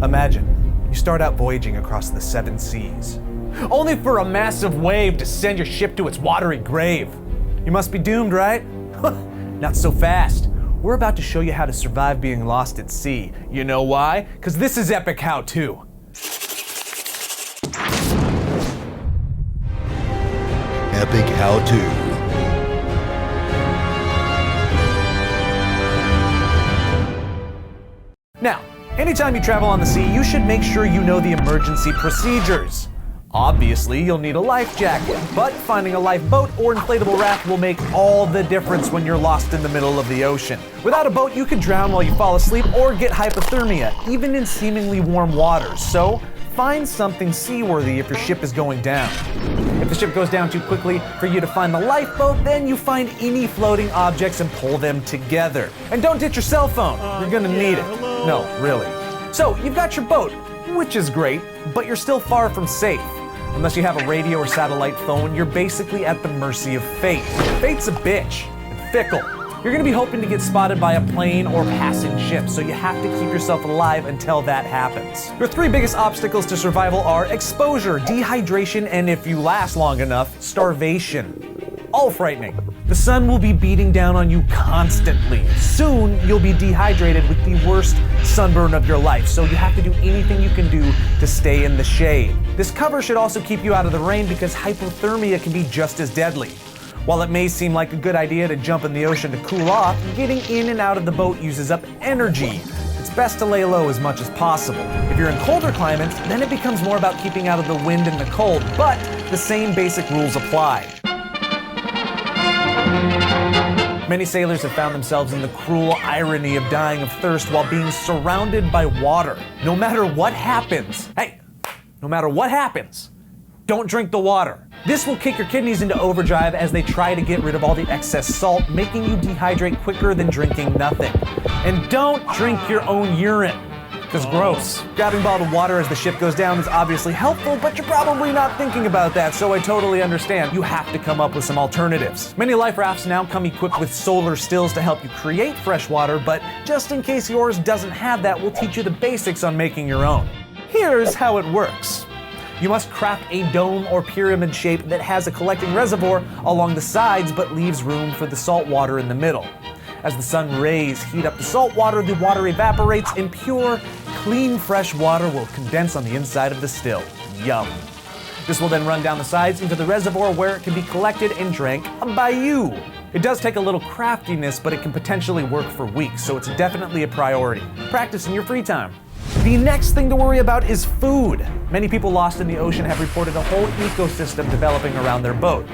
Imagine, you start out voyaging across the 7 seas, only for a massive wave to send your ship to its watery grave. You must be doomed, right? Not so fast. We're about to show you how to survive being lost at sea. You know why? Because this is epic how-to. Epic how-to. Now, anytime you travel on the sea, you should make sure you know the emergency procedures. Obviously, you'll need a life jacket, but finding a lifeboat or inflatable raft will make all the difference when you're lost in the middle of the ocean. Without a boat, you could drown while you fall asleep or get hypothermia, even in seemingly warm waters. So, find something seaworthy if your ship is going down. If the ship goes down too quickly for you to find the lifeboat, then you find any floating objects and pull them together. And don't ditch your cell phone. You're gonna need it. Hello. No, really. So, you've got your boat, which is great, but you're still far from safe. Unless you have a radio or satellite phone, you're basically at the mercy of fate. Fate's a bitch and fickle. You're gonna be hoping to get spotted by a plane or passing ship, so you have to keep yourself alive until that happens. Your 3 biggest obstacles to survival are exposure, dehydration, and if you last long enough, starvation. All frightening. The sun will be beating down on you constantly. Soon, you'll be dehydrated with the worst sunburn of your life, so you have to do anything you can do to stay in the shade. This cover should also keep you out of the rain because hypothermia can be just as deadly. While it may seem like a good idea to jump in the ocean to cool off, getting in and out of the boat uses up energy. It's best to lay low as much as possible. If you're in colder climates, then it becomes more about keeping out of the wind and the cold, but the same basic rules apply. Many sailors have found themselves in the cruel irony of dying of thirst while being surrounded by water. No matter what happens, don't drink the water. This will kick your kidneys into overdrive as they try to get rid of all the excess salt, making you dehydrate quicker than drinking nothing. And don't drink your own urine, because gross. Grabbing bottled water as the ship goes down is obviously helpful, but you're probably not thinking about that, so I totally understand. You have to come up with some alternatives. Many life rafts now come equipped with solar stills to help you create fresh water, but just in case yours doesn't have that, we'll teach you the basics on making your own. Here's how it works. You must craft a dome or pyramid shape that has a collecting reservoir along the sides but leaves room for the salt water in the middle. As the sun rays heat up the salt water, the water evaporates and pure, clean, fresh water will condense on the inside of the still. Yum. This will then run down the sides into the reservoir where it can be collected and drank by you. It does take a little craftiness, but it can potentially work for weeks, so it's definitely a priority. Practice in your free time. The next thing to worry about is food. Many people lost in the ocean have reported a whole ecosystem developing around their boat.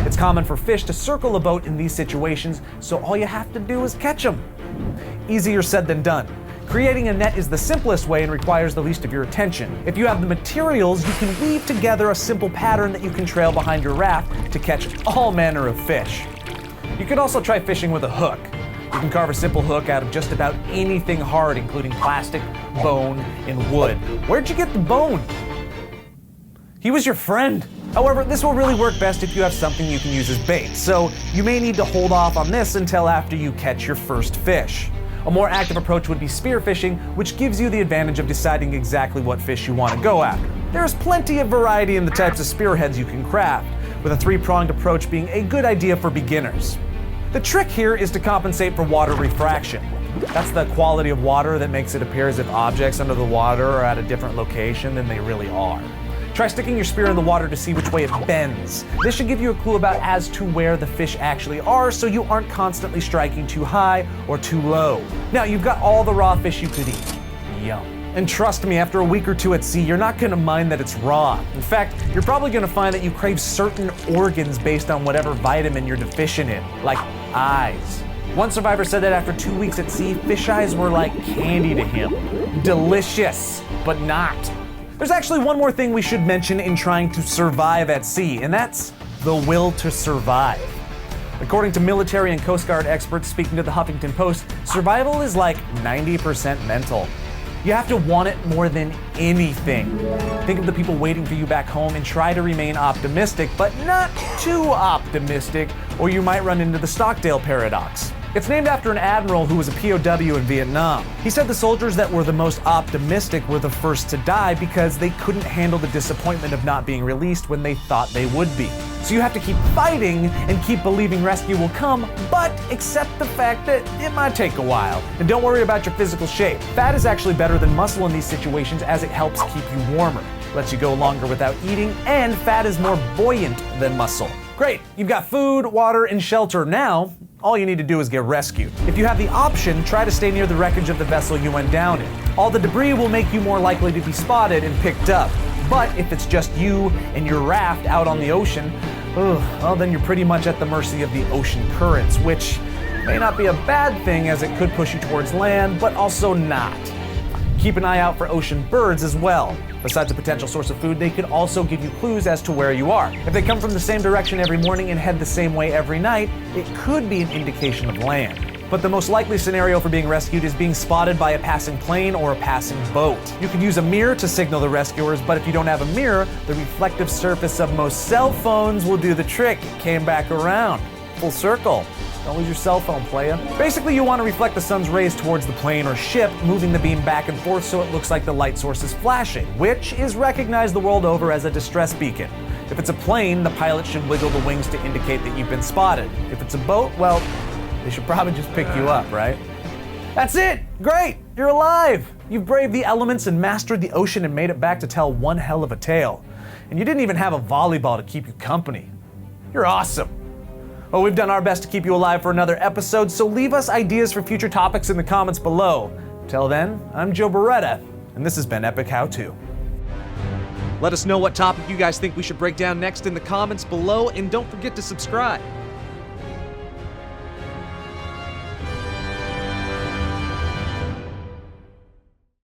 It's common for fish to circle a boat in these situations, so all you have to do is catch them. Easier said than done. Creating a net is the simplest way and requires the least of your attention. If you have the materials, you can weave together a simple pattern that you can trail behind your raft to catch all manner of fish. You could also try fishing with a hook. You can carve a simple hook out of just about anything hard, including plastic, bone, and wood. Where'd you get the bone? He was your friend. However, this will really work best if you have something you can use as bait, so you may need to hold off on this until after you catch your first fish. A more active approach would be spearfishing, which gives you the advantage of deciding exactly what fish you want to go after. There's plenty of variety in the types of spearheads you can craft, with a 3-pronged approach being a good idea for beginners. The trick here is to compensate for water refraction. That's the quality of water that makes it appear as if objects under the water are at a different location than they really are. Try sticking your spear in the water to see which way it bends. This should give you a clue about as to where the fish actually are, so you aren't constantly striking too high or too low. Now you've got all the raw fish you could eat. Yum. And trust me, after a week or 2 at sea, you're not gonna mind that it's raw. In fact, you're probably gonna find that you crave certain organs based on whatever vitamin you're deficient in, like eyes. One survivor said that after 2 weeks at sea, fish eyes were like candy to him. Delicious, but not. There's actually one more thing we should mention in trying to survive at sea, and that's the will to survive. According to military and Coast Guard experts speaking to the Huffington Post, survival is like 90% mental. You have to want it more than anything. Think of the people waiting for you back home and try to remain optimistic, but not too optimistic, or you might run into the Stockdale paradox. It's named after an admiral who was a POW in Vietnam. He said the soldiers that were the most optimistic were the first to die because they couldn't handle the disappointment of not being released when they thought they would be. So you have to keep fighting and keep believing rescue will come, but accept the fact that it might take a while. And don't worry about your physical shape. Fat is actually better than muscle in these situations as it helps keep you warmer, lets you go longer without eating, and fat is more buoyant than muscle. Great, you've got food, water, and shelter. Now, all you need to do is get rescued. If you have the option, try to stay near the wreckage of the vessel you went down in. All the debris will make you more likely to be spotted and picked up. But if it's just you and your raft out on the ocean, well, then you're pretty much at the mercy of the ocean currents, which may not be a bad thing as it could push you towards land, but also not. Keep an eye out for ocean birds as well. Besides a potential source of food, they could also give you clues as to where you are. If they come from the same direction every morning and head the same way every night, it could be an indication of land. But the most likely scenario for being rescued is being spotted by a passing plane or a passing boat. You could use a mirror to signal the rescuers, but if you don't have a mirror, the reflective surface of most cell phones will do the trick. It came back around. Full circle. Don't lose your cell phone, playa. Basically, you want to reflect the sun's rays towards the plane or ship, moving the beam back and forth so it looks like the light source is flashing, which is recognized the world over as a distress beacon. If it's a plane, the pilot should wiggle the wings to indicate that you've been spotted. If it's a boat, well, they should probably just pick you up, right? That's it! Great! You're alive! You've braved the elements and mastered the ocean and made it back to tell one hell of a tale. And you didn't even have a volleyball to keep you company. You're awesome. Well, we've done our best to keep you alive for another episode, so leave us ideas for future topics in the comments below. Till then, I'm Joe Bereta, and this has been Epic How To. Let us know what topic you guys think we should break down next in the comments below, and don't forget to subscribe.